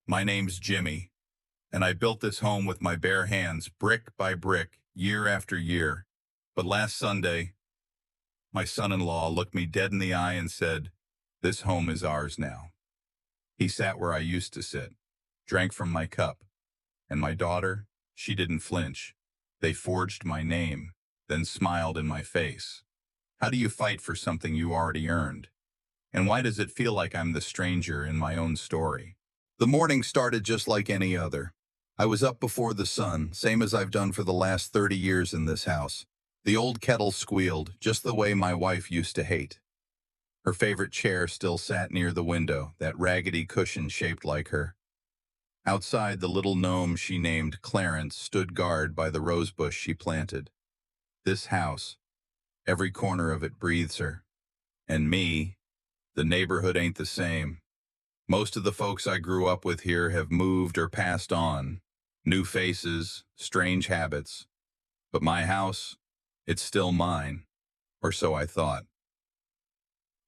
My name's Jimmy, and I built this home with my bare hands, brick by brick, year after year. But last Sunday, my son-in-law looked me dead in the eye and said, "This home is ours now." He sat where I used to sit, drank from my cup, and my daughter, she didn't flinch. They forged my name, then smiled in my face. How do you fight for something you already earned? And why does it feel like I'm the stranger in my own story? The morning started just like any other. I was up before the sun, same as I've done for the last 30 years in this house. The old kettle squealed, just the way my wife used to hate. Her favorite chair still sat near the window, that raggedy cushion shaped like her. Outside, the little gnome she named Clarence stood guard by the rosebush she planted. This house, every corner of it breathes her. And me, the neighborhood ain't the same. Most of the folks I grew up with here have moved or passed on. New faces, strange habits. But my house, it's still mine. Or so I thought.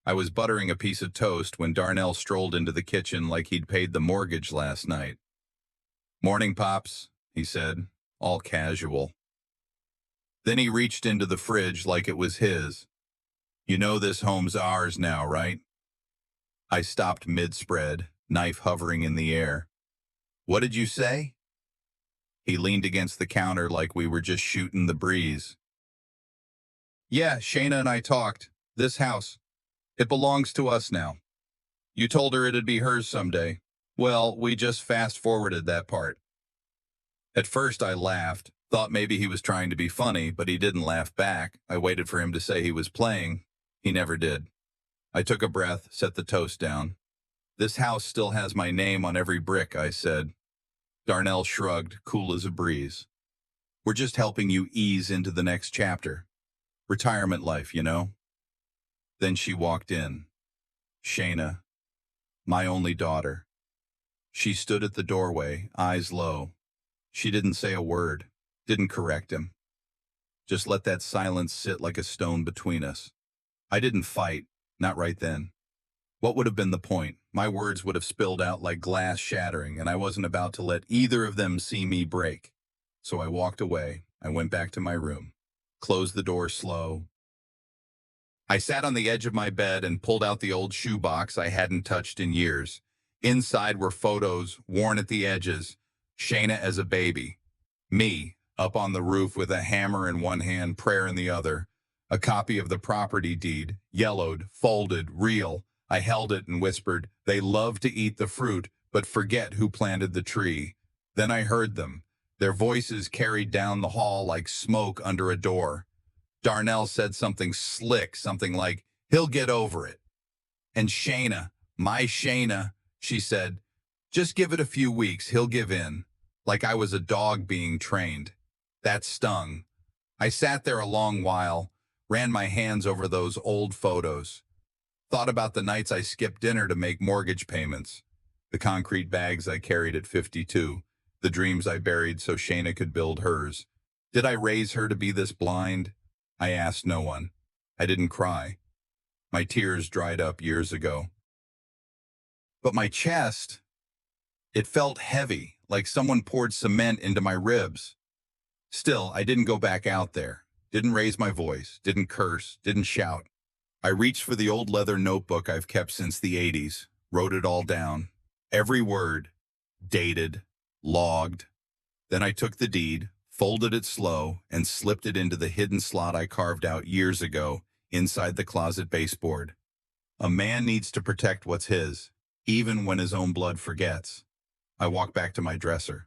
I was buttering a piece of toast when Darnell strolled into the kitchen like he'd paid the mortgage last night. "Morning, Pops," he said, all casual. Then he reached into the fridge like it was his. "You know this home's ours now, right?" I stopped mid-spread, knife hovering in the air. "What did you say?" He leaned against the counter like we were just shooting the breeze. "Yeah, Shayna and I talked. This house, it belongs to us now. You told her it'd be hers someday. Well, we just fast-forwarded that part." At first I laughed, thought maybe he was trying to be funny, but he didn't laugh back. I waited for him to say he was playing. He never did. I took a breath, set the toast down. "This house still has my name on every brick," I said. Darnell shrugged, cool as a breeze. "We're just helping you ease into the next chapter. Retirement life, you know." Then she walked in. Shayna, my only daughter. She stood at the doorway, eyes low. She didn't say a word, didn't correct him. Just let that silence sit like a stone between us. I didn't fight, not right then. What would have been the point? My words would have spilled out like glass shattering, and I wasn't about to let either of them see me break. So I walked away. I went back to my room, closed the door slow. I sat on the edge of my bed and pulled out the old shoebox I hadn't touched in years. Inside were photos, worn at the edges. Shayna as a baby. Me, up on the roof with a hammer in one hand, prayer in the other. A copy of the property deed, yellowed, folded, real. I held it and whispered, "They love to eat the fruit, but forget who planted the tree." Then I heard them. Their voices carried down the hall like smoke under a door. Darnell said something slick, something like, "He'll get over it." And Shayna, my Shayna, she said, "Just give it a few weeks, he'll give in." Like I was a dog being trained. That stung. I sat there a long while, ran my hands over those old photos. Thought about the nights I skipped dinner to make mortgage payments. The concrete bags I carried at 52. The dreams I buried so Shayna could build hers. Did I raise her to be this blind? I asked no one. I didn't cry. My tears dried up years ago. But my chest, it felt heavy, like someone poured cement into my ribs. Still, I didn't go back out there. Didn't raise my voice, didn't curse, didn't shout. I reached for the old leather notebook I've kept since the 80s, wrote it all down. Every word, dated, logged. Then I took the deed, folded it slow, and slipped it into the hidden slot I carved out years ago inside the closet baseboard. A man needs to protect what's his, even when his own blood forgets. I walked back to my dresser.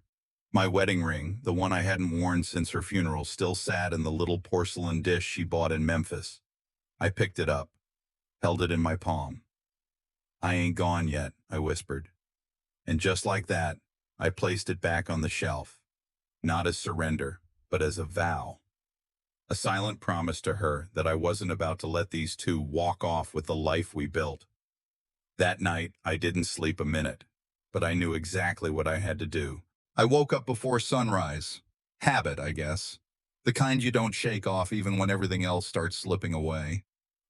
My wedding ring, the one I hadn't worn since her funeral, still sat in the little porcelain dish she bought in Memphis. I picked it up, held it in my palm. "I ain't gone yet," I whispered. And just like that, I placed it back on the shelf. Not as surrender, but as a vow. A silent promise to her that I wasn't about to let these two walk off with the life we built. That night, I didn't sleep a minute, but I knew exactly what I had to do. I woke up before sunrise. Habit, I guess. The kind you don't shake off even when everything else starts slipping away.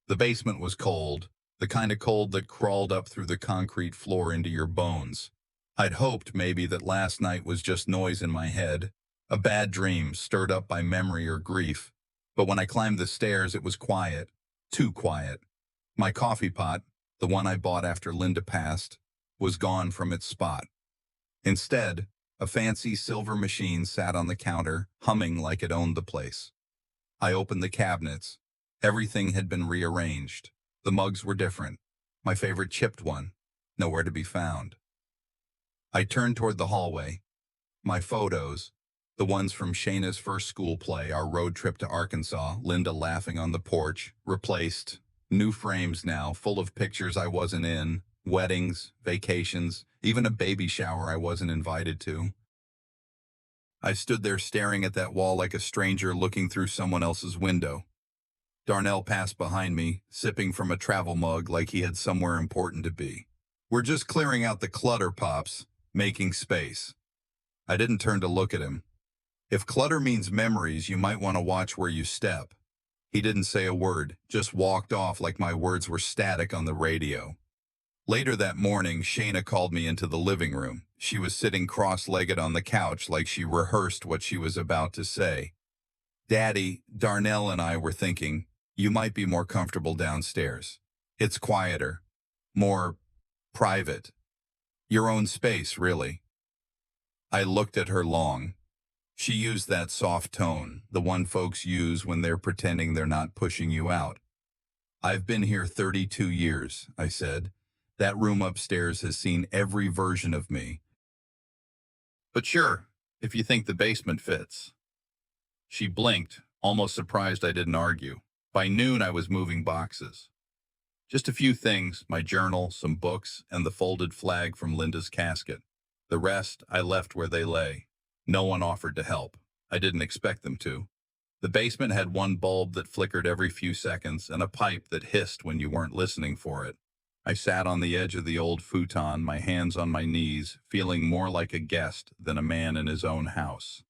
The basement was cold, the kind of cold that crawled up through the concrete floor into your bones. I'd hoped maybe that last night was just noise in my head, a bad dream stirred up by memory or grief. But when I climbed the stairs, it was quiet, too quiet. My coffee pot, the one I bought after Linda passed, was gone from its spot. Instead, a fancy silver machine sat on the counter, humming like it owned the place. I opened the cabinets. Everything had been rearranged. The mugs were different. My favorite chipped one, nowhere to be found. I turned toward the hallway. My photos, the ones from Shayna's first school play, our road trip to Arkansas, Linda laughing on the porch, replaced. New frames now, full of pictures I wasn't in, weddings, vacations, even a baby shower I wasn't invited to. I stood there staring at that wall like a stranger looking through someone else's window. Darnell passed behind me, sipping from a travel mug like he had somewhere important to be. "We're just clearing out the clutter, Pops, making space." I didn't turn to look at him. If clutter means memories, you might want to watch where you step. He didn't say a word, just walked off like my words were static on the radio. Later that morning, Shayna called me into the living room. She was sitting cross-legged on the couch like she rehearsed what she was about to say. "Daddy, Darnell and I were thinking, you might be more comfortable downstairs. It's quieter, more private. Your own space, really." I looked at her long. She used that soft tone, the one folks use when they're pretending they're not pushing you out. "I've been here 32 years, I said. "That room upstairs has seen every version of me. But sure, if you think the basement fits." She blinked, almost surprised I didn't argue. By noon, I was moving boxes. Just a few things, my journal, some books, and the folded flag from Linda's casket. The rest, I left where they lay. No one offered to help. I didn't expect them to. The basement had one bulb that flickered every few seconds and a pipe that hissed when you weren't listening for it. I sat on the edge of the old futon, my hands on my knees, feeling more like a guest than a man in his own house.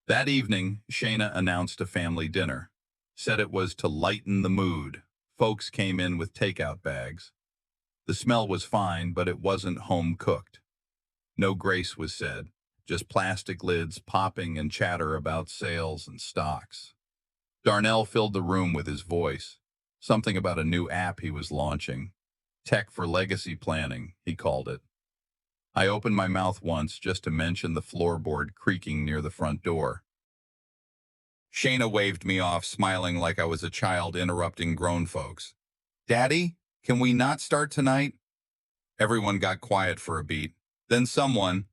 That evening, Shayna announced a family dinner. Said it was to lighten the mood. Folks came in with takeout bags. The smell was fine, but it wasn't home-cooked. No grace was said, just plastic lids popping and chatter about sales and stocks. Darnell filled the room with his voice, something about a new app he was launching. Tech for legacy planning, he called it. I opened my mouth once just to mention the floorboard creaking near the front door. Shayna waved me off, smiling like I was a child interrupting grown folks. "Daddy, can we not start tonight?" Everyone got quiet for a beat. Then someone,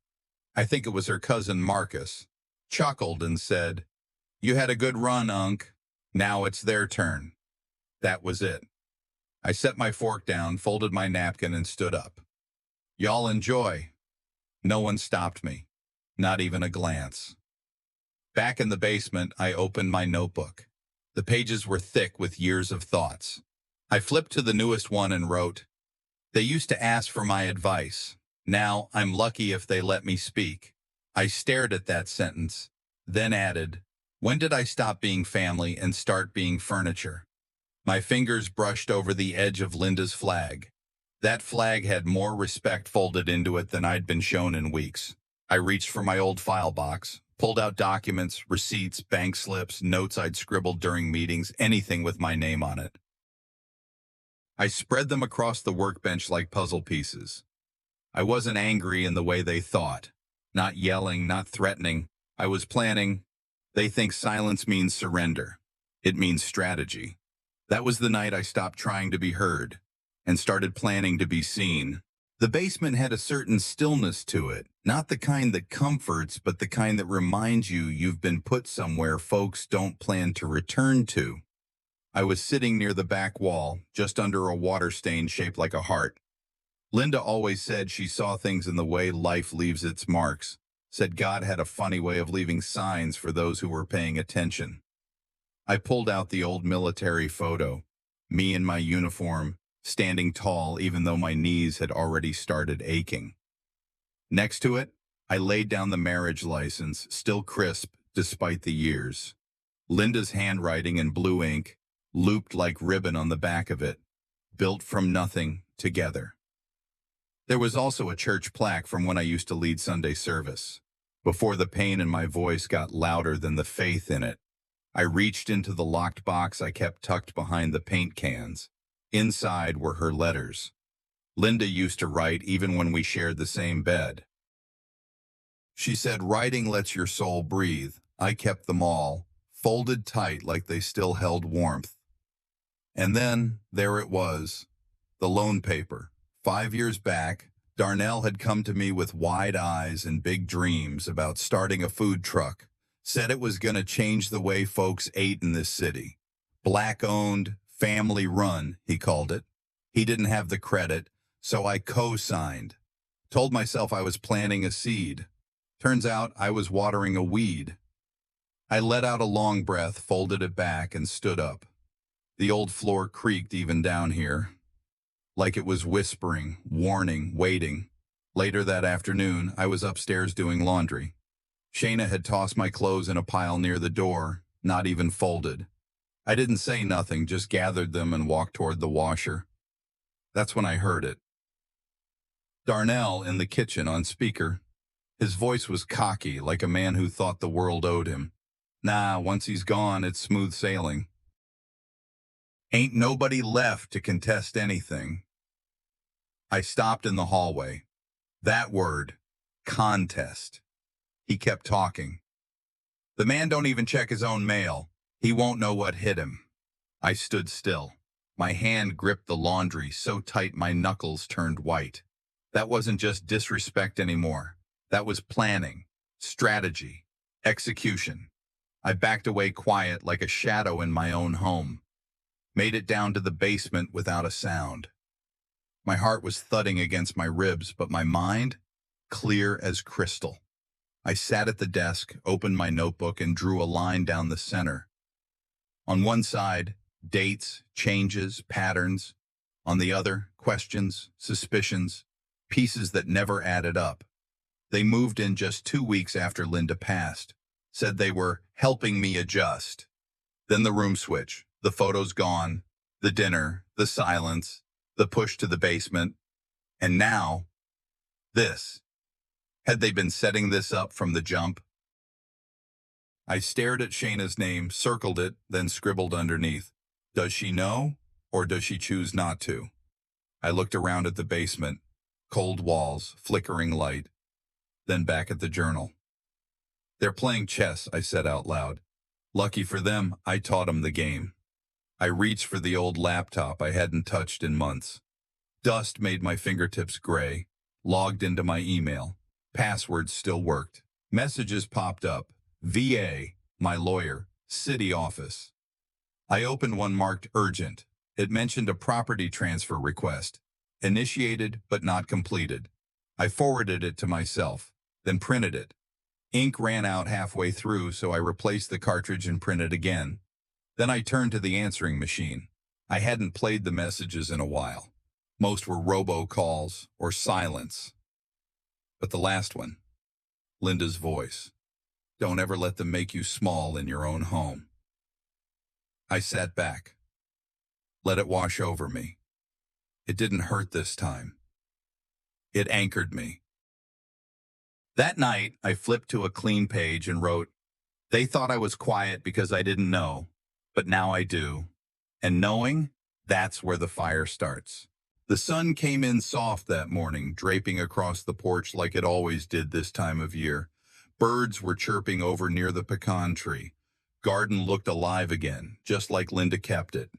I think it was her cousin Marcus, chuckled and said, "You had a good run, Unc. Now it's their turn." That was it. I set my fork down, folded my napkin, and stood up. "Y'all enjoy." No one stopped me, not even a glance. Back in the basement, I opened my notebook. The pages were thick with years of thoughts. I flipped to the newest one and wrote, "They used to ask for my advice. Now I'm lucky if they let me speak." I stared at that sentence, then added, "When did I stop being family and start being furniture?" My fingers brushed over the edge of Linda's flag. That flag had more respect folded into it than I'd been shown in weeks. I reached for my old file box, pulled out documents, receipts, bank slips, notes I'd scribbled during meetings, anything with my name on it. I spread them across the workbench like puzzle pieces. I wasn't angry in the way they thought. Not yelling, not threatening. I was planning. They think silence means surrender. It means strategy. That was the night I stopped trying to be heard and started planning to be seen. The basement had a certain stillness to it, not the kind that comforts, but the kind that reminds you you've been put somewhere folks don't plan to return to. I was sitting near the back wall, just under a water stain shaped like a heart. Linda always said she saw things in the way life leaves its marks, said God had a funny way of leaving signs for those who were paying attention. I pulled out the old military photo, me in my uniform, standing tall even though my knees had already started aching. Next to it, I laid down the marriage license, still crisp despite the years. Linda's handwriting in blue ink, looped like ribbon on the back of it, built from nothing, together. There was also a church plaque from when I used to lead Sunday service. Before the pain in my voice got louder than the faith in it, I reached into the locked box I kept tucked behind the paint cans. Inside were her letters. Linda used to write even when we shared the same bed. She said writing lets your soul breathe. I kept them all, folded tight like they still held warmth. And then, there it was, the loan paper. 5 years back, Darnell had come to me with wide eyes and big dreams about starting a food truck. Said it was going to change the way folks ate in this city. Black-owned, family-run, he called it. He didn't have the credit, so I co-signed. Told myself I was planting a seed. Turns out I was watering a weed. I let out a long breath, folded it back, and stood up. The old floor creaked even down here, like it was whispering, warning, waiting. Later that afternoon, I was upstairs doing laundry. Shayna had tossed my clothes in a pile near the door, not even folded. I didn't say nothing, just gathered them and walked toward the washer. That's when I heard it. Darnell in the kitchen on speaker. His voice was cocky, like a man who thought the world owed him. Nah, once he's gone, it's smooth sailing. Ain't nobody left to contest anything. I stopped in the hallway. That word, contest. He kept talking. The man don't even check his own mail. He won't know what hit him. I stood still. My hand gripped the laundry so tight my knuckles turned white. That wasn't just disrespect anymore. That was planning, strategy, execution. I backed away quiet like a shadow in my own home. Made it down to the basement without a sound. My heart was thudding against my ribs, but my mind, clear as crystal. I sat at the desk, opened my notebook, and drew a line down the center. On one side, dates, changes, patterns. On the other, questions, suspicions, pieces that never added up. They moved in just 2 weeks after Linda passed. Said they were helping me adjust. Then the room switch, the photos gone, the dinner, the silence, the push to the basement. And now, this. Had they been setting this up from the jump? I stared at Shayna's name, circled it, then scribbled underneath. Does she know, or does she choose not to? I looked around at the basement. Cold walls, flickering light. Then back at the journal. They're playing chess, I said out loud. Lucky for them, I taught them the game. I reached for the old laptop I hadn't touched in months. Dust made my fingertips gray. Logged into my email. Passwords still worked. Messages popped up. VA, my lawyer, city office. I opened one marked urgent. It mentioned a property transfer request. Initiated but not completed. I forwarded it to myself, then printed it. Ink ran out halfway through, so I replaced the cartridge and printed again. Then I turned to the answering machine. I hadn't played the messages in a while. Most were robocalls or silence. But the last one, Linda's voice. Don't ever let them make you small in your own home. I sat back. Let it wash over me. It didn't hurt this time. It anchored me. That night, I flipped to a clean page and wrote, they thought I was quiet because I didn't know, but now I do. And knowing, that's where the fire starts. The sun came in soft that morning, draping across the porch like it always did this time of year. Birds were chirping over near the pecan tree. Garden looked alive again, just like Linda kept it.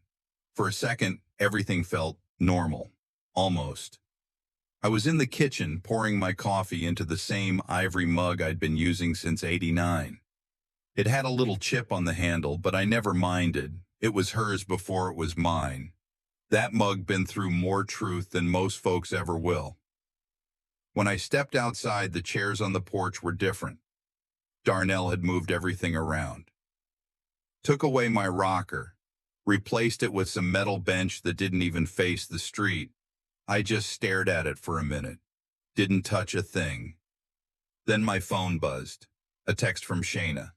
For a second, everything felt normal. Almost. I was in the kitchen, pouring my coffee into the same ivory mug I'd been using since '89. It had a little chip on the handle, but I never minded. It was hers before it was mine. That mug been through more truth than most folks ever will. When I stepped outside, the chairs on the porch were different. Darnell had moved everything around. Took away my rocker, replaced it with some metal bench that didn't even face the street. I just stared at it for a minute. Didn't touch a thing. Then my phone buzzed. A text from Shayna.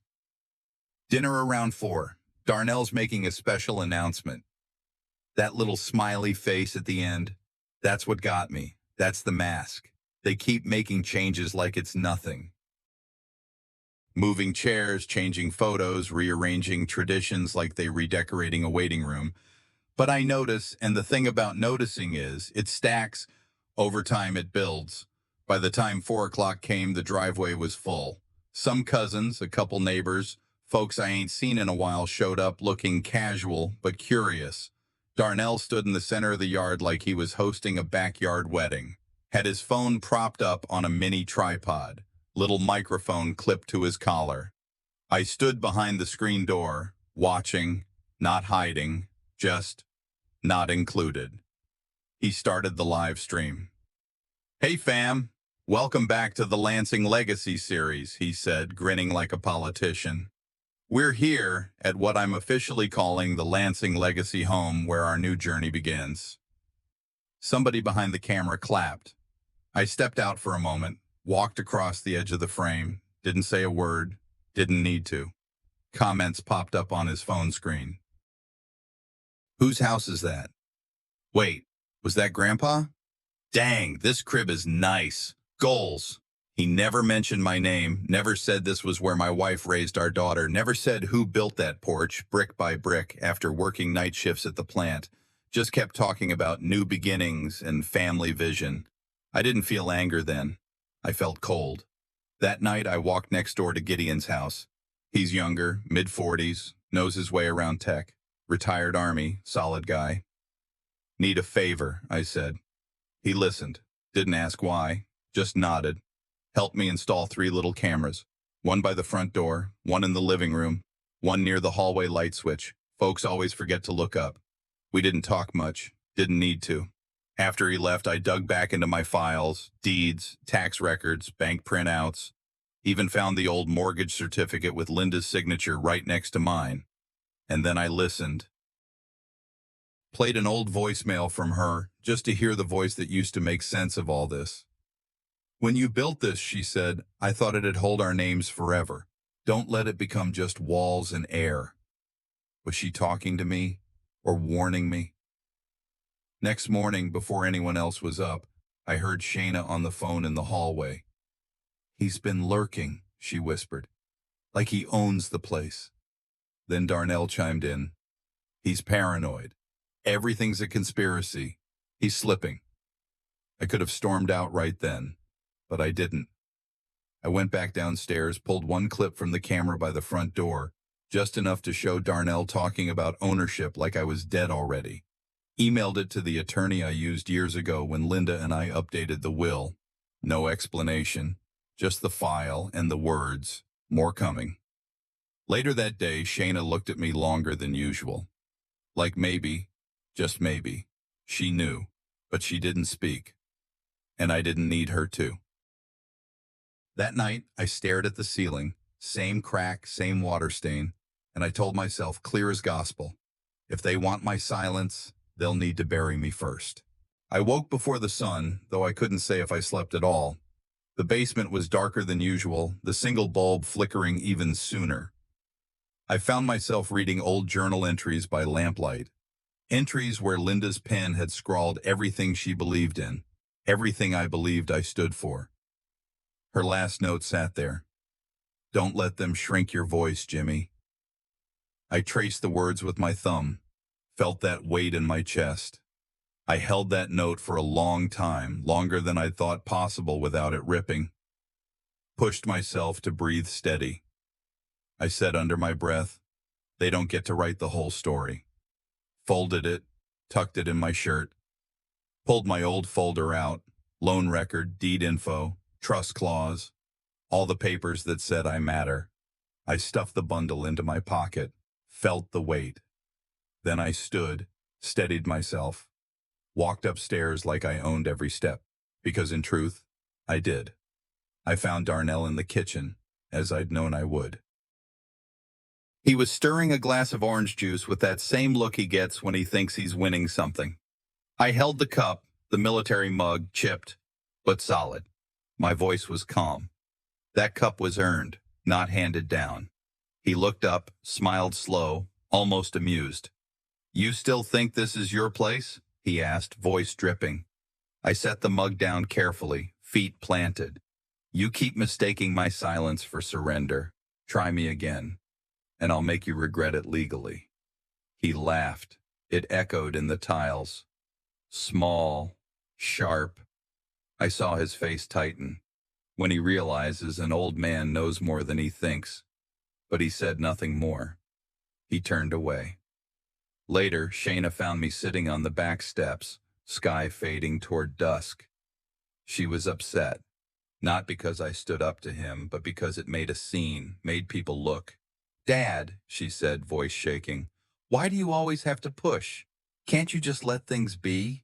Dinner around 4. Darnell's making a special announcement. That little smiley face at the end, that's what got me. That's the mask. They keep making changes like it's nothing. Moving chairs, changing photos, rearranging traditions like they redecorating a waiting room. But I notice, and the thing about noticing is, it stacks. Over time, it builds. By the time 4 o'clock came, the driveway was full. Some cousins, a couple neighbors, folks I ain't seen in a while showed up looking casual but curious. Darnell stood in the center of the yard like he was hosting a backyard wedding. Had his phone propped up on a mini tripod, little microphone clipped to his collar. I stood behind the screen door, watching, not hiding, just not included. He started the live stream. "Hey fam, welcome back to the Lansing Legacy series," he said, grinning like a politician. "We're here at what I'm officially calling the Lansing Legacy home where our new journey begins." Somebody behind the camera clapped. I stepped out for a moment, walked across the edge of the frame, didn't say a word, didn't need to. Comments popped up on his phone screen. "Whose house is that? Wait, was that Grandpa? Dang, this crib is nice. Goals." He never mentioned my name, never said this was where my wife raised our daughter, never said who built that porch, brick by brick, after working night shifts at the plant. Just kept talking about new beginnings and family vision. I didn't feel anger then. I felt cold. That night, I walked next door to Gideon's house. He's younger, mid-40s, knows his way around tech. Retired Army, solid guy. "Need a favor," I said. He listened, didn't ask why, just nodded. Helped me install 3 little cameras. One by the front door, one in the living room, one near the hallway light switch. Folks always forget to look up. We didn't talk much, didn't need to. After he left, I dug back into my files, deeds, tax records, bank printouts. Even found the old mortgage certificate with Linda's signature right next to mine. And then I listened. Played an old voicemail from her, just to hear the voice that used to make sense of all this. "When you built this," she said, "I thought it'd hold our names forever. Don't let it become just walls and air." Was she talking to me or warning me? Next morning, before anyone else was up, I heard Shayna on the phone in the hallway. "He's been lurking," she whispered, "like he owns the place." Then Darnell chimed in. "He's paranoid. Everything's a conspiracy. He's slipping." I could have stormed out right then, but I didn't. I went back downstairs, pulled one clip from the camera by the front door, just enough to show Darnell talking about ownership like I was dead already. Emailed it to the attorney I used years ago when Linda and I updated the will. No explanation, just the file and the words, "More coming." Later that day, Shayna looked at me longer than usual. Like maybe, just maybe, she knew, but she didn't speak. And I didn't need her to. That night, I stared at the ceiling, same crack, same water stain, and I told myself, clear as gospel, if they want my silence, they'll need to bury me first. I woke before the sun, though I couldn't say if I slept at all. The basement was darker than usual, the single bulb flickering even sooner. I found myself reading old journal entries by lamplight. Entries where Linda's pen had scrawled everything she believed in, everything I believed I stood for. Her last note sat there. "Don't let them shrink your voice, Jimmy." I traced the words with my thumb, felt that weight in my chest. I held that note for a long time, longer than I'd thought possible without it ripping. Pushed myself to breathe steady. I said under my breath, "They don't get to write the whole story." Folded it, tucked it in my shirt. Pulled my old folder out, loan record, deed info, trust clause, all the papers that said I matter. I stuffed the bundle into my pocket, felt the weight. Then I stood, steadied myself, walked upstairs like I owned every step, because in truth, I did. I found Darnell in the kitchen, as I'd known I would. He was stirring a glass of orange juice with that same look he gets when he thinks he's winning something. I held the cup, the military mug, chipped, but solid. My voice was calm. That cup was earned, not handed down. He looked up, smiled slow, almost amused. "You still think this is your place?" he asked, voice dripping. I set the mug down carefully, feet planted. You keep mistaking my silence for surrender. Try me again, and I'll make you regret it legally. He laughed. It echoed in the tiles. Small, sharp. I saw his face tighten. When he realizes an old man knows more than he thinks. But he said nothing more. He turned away. Later, Shayna found me sitting on the back steps, sky fading toward dusk. She was upset, not because I stood up to him, but because it made a scene, made people look. "Dad," she said, voice shaking, "why do you always have to push? Can't you just let things be?"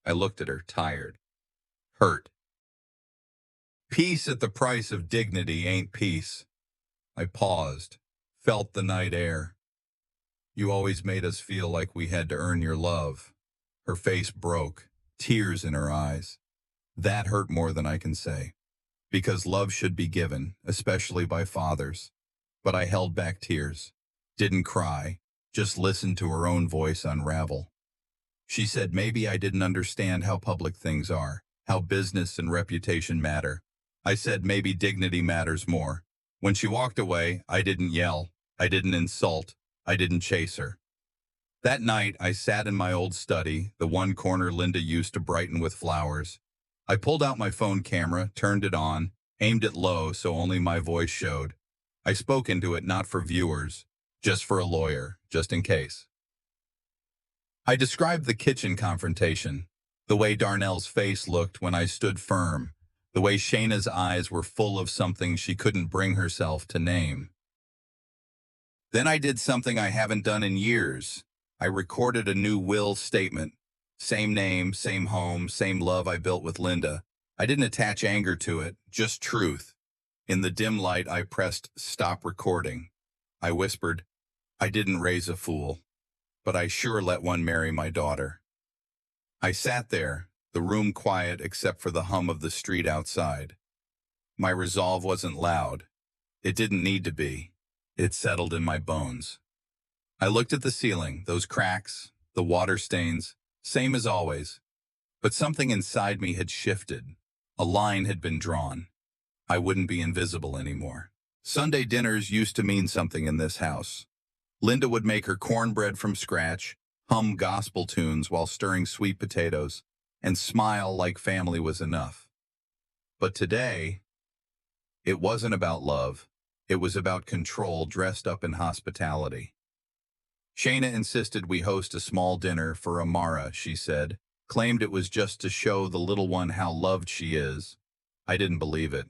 I looked at her, tired, hurt. Peace at the price of dignity ain't peace. I paused, felt the night air. You always made us feel like we had to earn your love. Her face broke, tears in her eyes. That hurt more than I can say. Because love should be given, especially by fathers. But I held back tears. Didn't cry, just listened to her own voice unravel. She said maybe I didn't understand how public things are, how business and reputation matter. I said maybe dignity matters more. When she walked away, I didn't yell. I didn't insult. I didn't chase her. That night, I sat in my old study, the one corner Linda used to brighten with flowers. I pulled out my phone camera, turned it on, aimed it low so only my voice showed. I spoke into it not for viewers, just for a lawyer, just in case. I described the kitchen confrontation, the way Darnell's face looked when I stood firm, the way Shayna's eyes were full of something she couldn't bring herself to name. Then I did something I haven't done in years. I recorded a new will statement. Same name, same home, same love I built with Linda. I didn't attach anger to it, just truth. In the dim light, I pressed stop recording. I whispered, I didn't raise a fool, but I sure let one marry my daughter. I sat there, the room quiet except for the hum of the street outside. My resolve wasn't loud. It didn't need to be. It settled in my bones. I looked at the ceiling, those cracks, the water stains, same as always. But something inside me had shifted. A line had been drawn. I wouldn't be invisible anymore. Sunday dinners used to mean something in this house. Linda would make her cornbread from scratch, hum gospel tunes while stirring sweet potatoes, and smile like family was enough. But today, it wasn't about love. It was about control dressed up in hospitality. Shayna insisted we host a small dinner for Amara, she said, claimed it was just to show the little one how loved she is. I didn't believe it,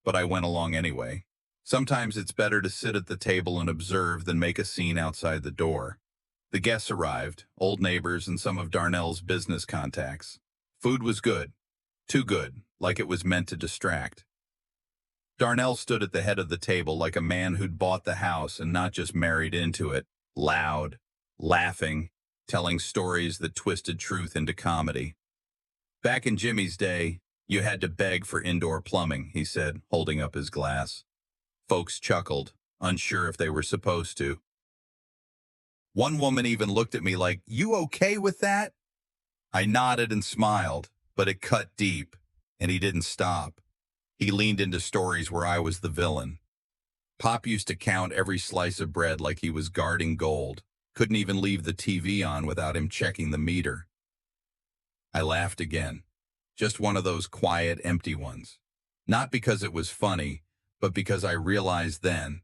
but I went along anyway. Sometimes it's better to sit at the table and observe than make a scene outside the door. The guests arrived, old neighbors and some of Darnell's business contacts. Food was good, too good, like it was meant to distract. Darnell stood at the head of the table like a man who'd bought the house and not just married into it, loud, laughing, telling stories that twisted truth into comedy. Back in Jimmy's day, you had to beg for indoor plumbing, he said, holding up his glass. Folks chuckled, unsure if they were supposed to. One woman even looked at me like, "You okay with that?" I nodded and smiled, but it cut deep, and he didn't stop. He leaned into stories where I was the villain. Pop used to count every slice of bread like he was guarding gold. Couldn't even leave the TV on without him checking the meter. I laughed again. Just one of those quiet, empty ones. Not because it was funny, but because I realized then,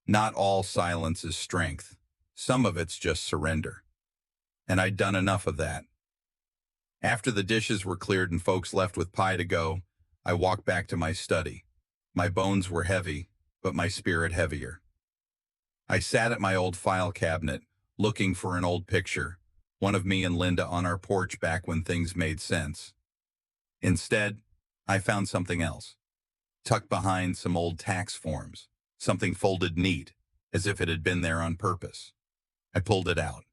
not all silence is strength. Some of it's just surrender. And I'd done enough of that. After the dishes were cleared and folks left with pie to go, I walked back to my study. My bones were heavy, but my spirit heavier. I sat at my old file cabinet, looking for an old picture, one of me and Linda on our porch back when things made sense. Instead, I found something else, tucked behind some old tax forms, something folded neat, as if it had been there on purpose. I pulled it out.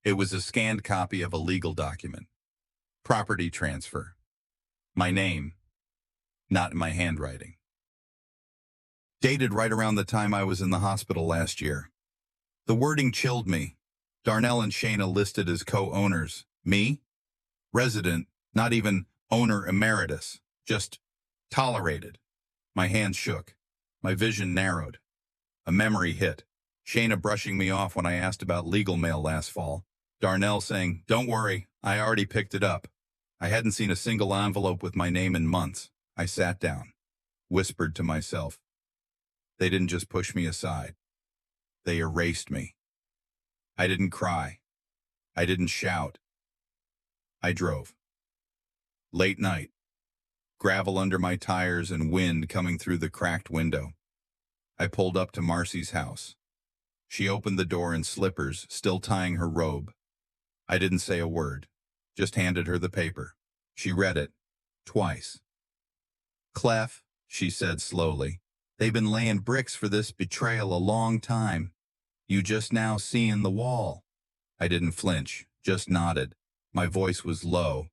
It was a scanned copy of a legal document. Property transfer. My name, not in my handwriting. Dated right around the time I was in the hospital last year. The wording chilled me. Darnell and Shayna listed as co-owners. Me? Resident, Not even owner emeritus, just tolerated. My hands shook. My vision narrowed. A memory hit. Shayna brushing me off when I asked about legal mail last fall. Darnell saying, "Don't worry, I already picked it up." I hadn't seen a single envelope with my name in months. I sat down, whispered to myself. They didn't just push me aside. They erased me. I didn't cry. I didn't shout. I drove. Late night. Gravel under my tires and wind coming through the cracked window. I pulled up to Marcy's house. She opened the door in slippers, still tying her robe. I didn't say a word, just handed her the paper. She read it, twice. "Clef," she said slowly, "they've been laying bricks for this betrayal a long time. You just now seeing the wall." I didn't flinch, just nodded. My voice was low.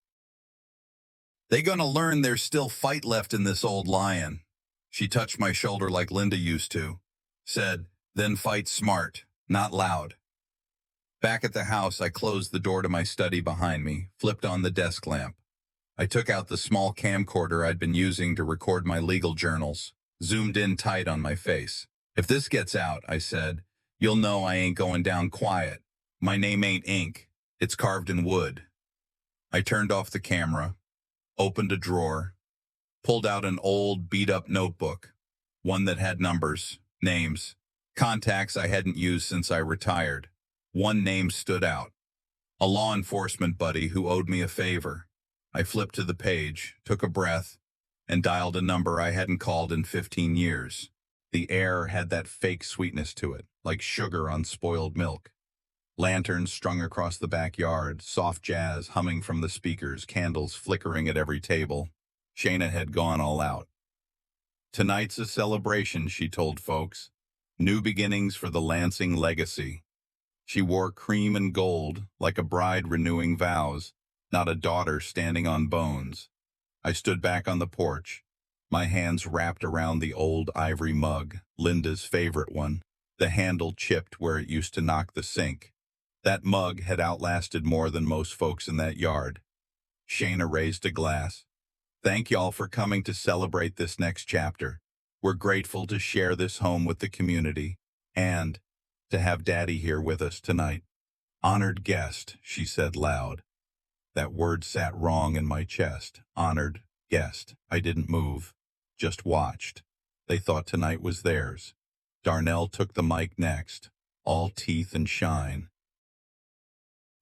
"They gonna learn there's still fight left in this old lion." She touched my shoulder like Linda used to. Said, "Then fight smart, not loud." Back at the house, I closed the door to my study behind me, flipped on the desk lamp. I took out the small camcorder I'd been using to record my legal journals, zoomed in tight on my face. "If this gets out," I said, "you'll know I ain't going down quiet. My name ain't ink. It's carved in wood." I turned off the camera, opened a drawer, pulled out an old, beat-up notebook, one that had numbers, names, contacts I hadn't used since I retired. One name stood out. A law enforcement buddy who owed me a favor. I flipped to the page, took a breath, and dialed a number I hadn't called in 15 years. The air had that fake sweetness to it, like sugar on spoiled milk. Lanterns strung across the backyard, soft jazz humming from the speakers, candles flickering at every table. Shayna had gone all out. "Tonight's a celebration," she told folks. "New beginnings for the Lansing legacy." She wore cream and gold, like a bride renewing vows, not a daughter standing on bones. I stood back on the porch, my hands wrapped around the old ivory mug, Linda's favorite one, the handle chipped where it used to knock the sink. That mug had outlasted more than most folks in that yard. Shayna raised a glass. "Thank y'all for coming to celebrate this next chapter. We're grateful to share this home with the community, and to have Daddy here with us tonight." "Honored guest," she said loud. That word sat wrong in my chest. Honored guest. I didn't move, just watched. They thought tonight was theirs. Darnell took the mic next, all teeth and shine.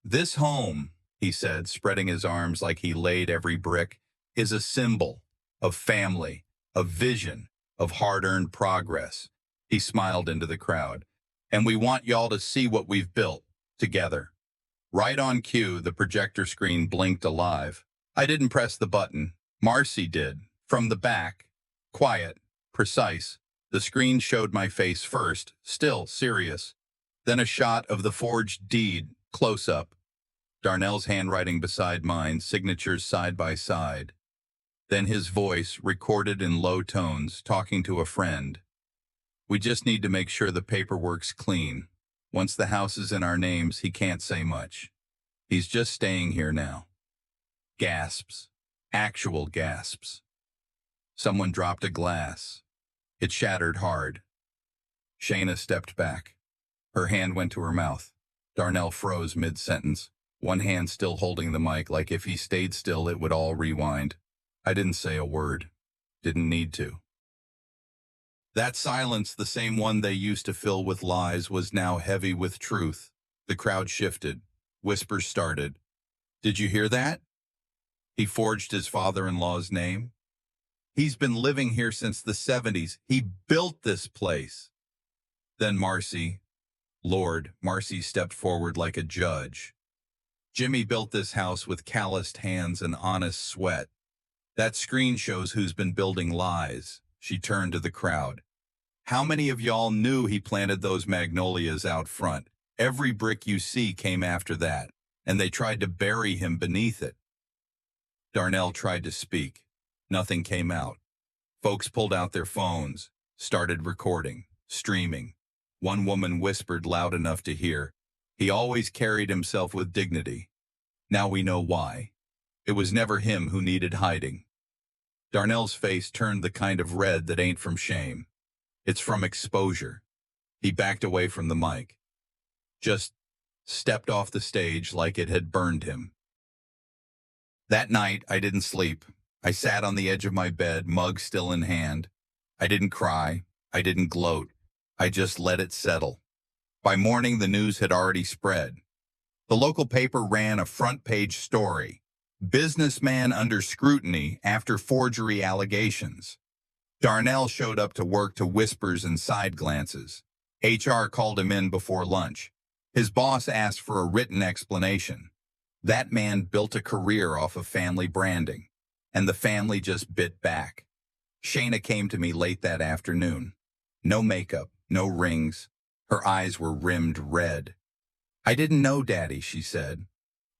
"This home," he said, spreading his arms like he laid every brick, "is a symbol of family, of vision, of hard-earned progress." He smiled into the crowd. "And we want y'all to see what we've built, together." Right on cue, the projector screen blinked alive. I didn't press the button. Marcy did. From the back. Quiet. Precise. The screen showed my face first, still serious. Then a shot of the forged deed, close up. Darnell's handwriting beside mine, signatures side by side. Then his voice, recorded in low tones, talking to a friend. "We just need to make sure the paperwork's clean. Once the house is in our names, he can't say much. He's just staying here now." Gasps. Actual gasps. Someone dropped a glass. It shattered hard. Shayna stepped back. Her hand went to her mouth. Darnell froze mid-sentence, one hand still holding the mic like if he stayed still it would all rewind. I didn't say a word. Didn't need to. That silence, the same one they used to fill with lies, was now heavy with truth. The crowd shifted. Whispers started. "Did you hear that? He forged his father-in-law's name. He's been living here since the 70s. He built this place." Then Marcy stepped forward like a judge. "Jimmy built this house with calloused hands and honest sweat. That screen shows who's been building lies." She turned to the crowd. "How many of y'all knew he planted those magnolias out front? Every brick you see came after that, and they tried to bury him beneath it." Darnell tried to speak. Nothing came out. Folks pulled out their phones, started recording, streaming. One woman whispered loud enough to hear, "He always carried himself with dignity. Now we know why. It was never him who needed hiding. Darnell's face turned the kind of red that ain't from shame. It's from exposure. He backed away from the mic. Just stepped off the stage like it had burned him. That night, I didn't sleep. I sat on the edge of my bed, mug still in hand. I didn't cry. I didn't gloat. I just let it settle. By morning, the news had already spread. The local paper ran a front-page story. Businessman under scrutiny after forgery allegations. Darnell showed up to work to whispers and side glances. HR called him in before lunch. His boss asked for a written explanation. That man built a career off of family branding, and the family just bit back. Shayna came to me late that afternoon. No makeup, no rings. Her eyes were rimmed red. "I didn't know, Daddy," she said.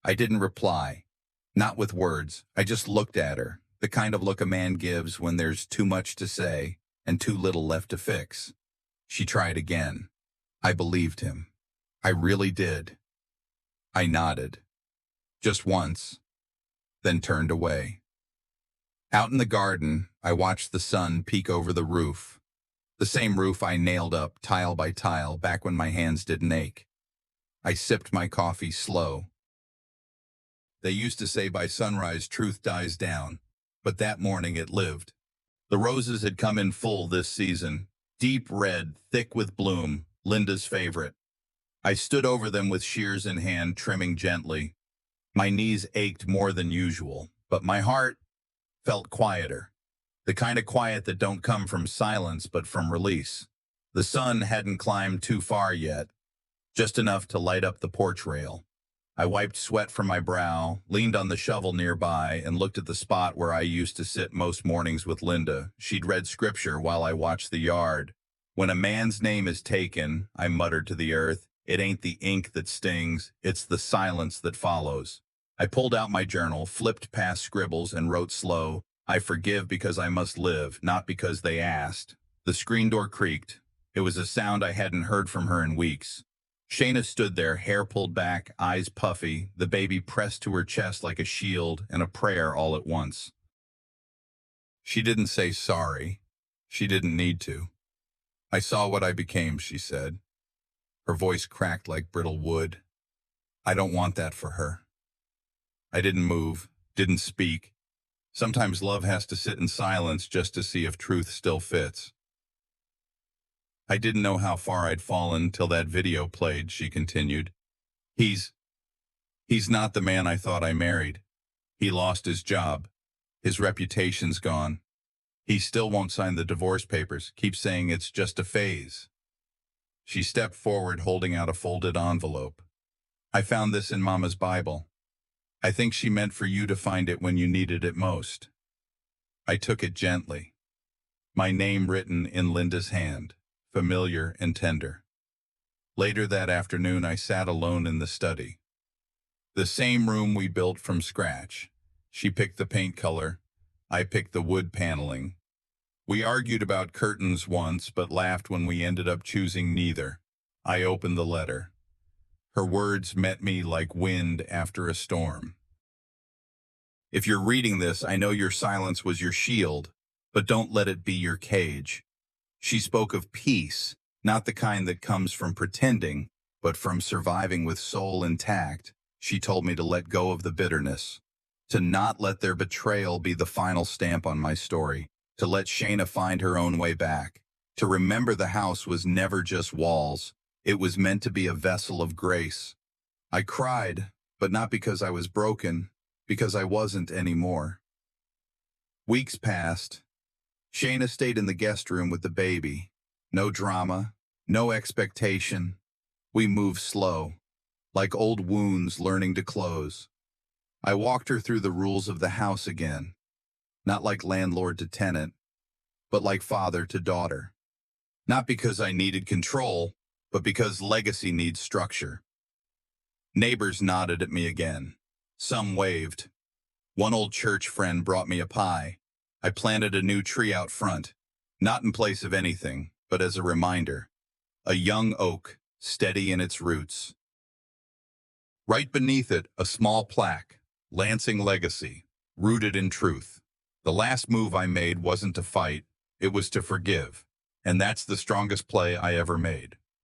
I didn't reply. Not with words. I just looked at her, the kind of look a man gives when there's too much to say and too little left to fix. She tried again. I believed him. I really did. I nodded. Just once, then turned away. Out in the garden, I watched the sun peek over the roof. The same roof I nailed up tile by tile back when my hands didn't ache. I sipped my coffee slow. They used to say by sunrise truth dies down, but that morning it lived. The roses had come in full this season, deep red, thick with bloom, Linda's favorite. I stood over them with shears in hand, trimming gently. My knees ached more than usual, but my heart felt quieter. The kind of quiet that don't come from silence, but from release. The sun hadn't climbed too far yet, just enough to light up the porch rail. I wiped sweat from my brow, leaned on the shovel nearby, and looked at the spot where I used to sit most mornings with Linda. She'd read scripture while I watched the yard. When a man's name is taken, I muttered to the earth, it ain't the ink that stings, it's the silence that follows. I pulled out my journal, flipped past scribbles, and wrote slow, I forgive because I must live, not because they asked. The screen door creaked. It was a sound I hadn't heard from her in weeks. Shayna stood there, hair pulled back, eyes puffy, the baby pressed to her chest like a shield and a prayer all at once. She didn't say sorry. She didn't need to. I saw what I became, she said. Her voice cracked like brittle wood. I don't want that for her. I didn't move, didn't speak. Sometimes love has to sit in silence just to see if truth still fits. I didn't know how far I'd fallen till that video played, she continued. He's not the man I thought I married. He lost his job. His reputation's gone. He still won't sign the divorce papers, keeps saying it's just a phase. She stepped forward, holding out a folded envelope. I found this in Mama's Bible. I think she meant for you to find it when you needed it most. I took it gently. My name written in Linda's hand, familiar and tender. Later that afternoon, I sat alone in the study. The same room we built from scratch. She picked the paint color. I picked the wood paneling. We argued about curtains once, but laughed when we ended up choosing neither. I opened the letter. Her words met me like wind after a storm. If you're reading this, I know your silence was your shield, but don't let it be your cage. She spoke of peace, not the kind that comes from pretending, but from surviving with soul intact. She told me to let go of the bitterness, to not let their betrayal be the final stamp on my story, to let Shayna find her own way back, to remember the house was never just walls. It was meant to be a vessel of grace. I cried, but not because I was broken, because I wasn't anymore. Weeks passed. Shayna stayed in the guest room with the baby. No drama, no expectation. We moved slow, like old wounds learning to close. I walked her through the rules of the house again, not like landlord to tenant, but like father to daughter. Not because I needed control, but because legacy needs structure. Neighbors nodded at me again. Some waved. One old church friend brought me a pie. I planted a new tree out front, not in place of anything, but as a reminder. A young oak, steady in its roots. Right beneath it, a small plaque, Lansing Legacy. rooted in truth. The last move I made wasn't to fight, it was to forgive. And that's the strongest play I ever made.